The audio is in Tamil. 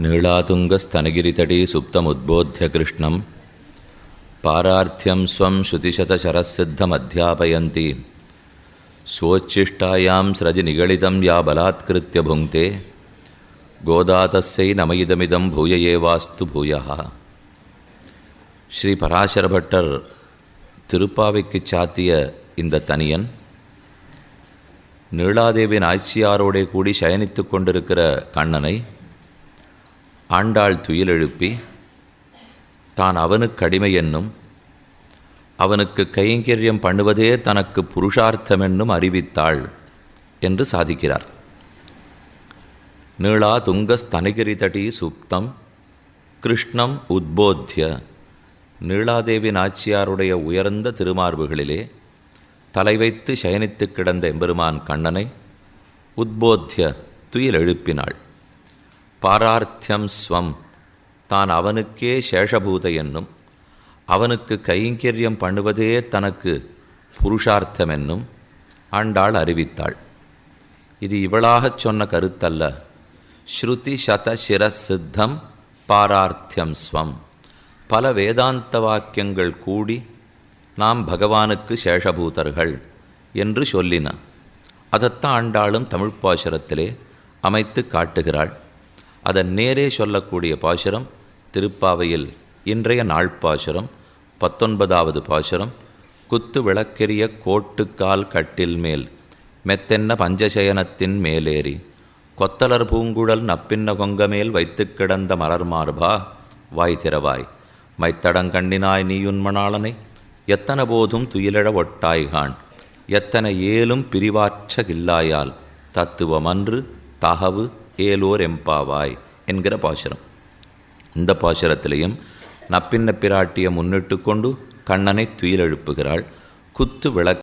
நீளாதுங்கஸ்தனகிரிதடீ சுப்தமுத்போத்ய கிருஷ்ணம் பாரார்த்தியம் ஸ்வம் ஸ்ருதிசதசரசித்தமத்யாபயந்தி ஸ்வோச்சிஷ்டாயாம் ஸ்ரஜி நிகழிதம் யா பலாத்கிருத்ய புங்க்தே கோதாதஸ்யை நமயிதமிதம் பூய ஏவாஸ்து பூயः. ஸ்ரீ பராசர பட்டர் திருப்பாவைக்கு சாத்திய இந்த தனியன் நீளாதேவி நாச்சியாரோடே கூடி சயனித்து கொண்டிருக்கிற கண்ணனை ஆண்டாள் துயில் எழுப்பி தான் அவனுக்கு அடிமை என்னும் அவனுக்கு கைங்கரியம் பண்ணுவதே தனக்கு புருஷார்த்தமென்னும் அறிவித்தாள் என்று சாதிக்கிறார். நீளா துங்கஸ்தனகிரிதடீ சுப்தம் கிருஷ்ணம் உத்போத்ய. நீளாதேவி நாச்சியாருடைய உயர்ந்த திருமார்புகளிலே தலை வைத்து சயனித்து கிடந்த எம்பெருமான் கண்ணனை உத்போத்ய துயில் எழுப்பினாள். பாரார்த்தியம் ஸ்வம் தான் அவனுக்கே சேஷபூத என்னும் அவனுக்கு கைங்கரியம் பண்ணுவதே தனக்கு புருஷார்த்தம் என்னும் ஆண்டாள் அறிவித்தாள். இது இவளாகச் சொன்ன கருத்தல்ல. ஸ்ருதி சத சிரசித்தம் பாரார்த்தியம் ஸ்வம். பல வேதாந்த வாக்கியங்கள் கூடி நாம் பகவானுக்கு சேஷபூதர்கள் என்று சொல்லின. அதைத்தான் ஆண்டாளும் தமிழ் பாசுரத்திலே அமைத்து காட்டுகிறாள். அதன் நேரே சொல்லக்கூடிய பாசுரம் திருப்பாவையில் இன்றைய நாள் பாசுரம் 19வது பாசுரம். குத்து விளக்கெரிய கோட்டுக்கால் கட்டில் மேல் மெத்தென்ன பஞ்சசயனத்தின் மேலேறி கொத்தலர் பூங்குழல் நப்பின்ன கொங்கமேல் வைத்து கிடந்த மலர் மார்பா வாய் திறவாய் மைத்தடங்கண்ணினாய் நீயுன்மணாளனை எத்தனை போதும் துயிலழ ஒட்டாய்கான் எத்தனை ஏலும் பிரிவாற்ற கில்லாயால் தத்துவமன்று தகவு ஏலோர் எம்பாவாய் என்கிற பாசுரம். இந்த பாசுரத்திலையும் நப்பின்ன பிராட்டியை முன்னிட்டு கொண்டு கண்ணனை துயில் எழுப்புகிறாள். குத்து விளக்கு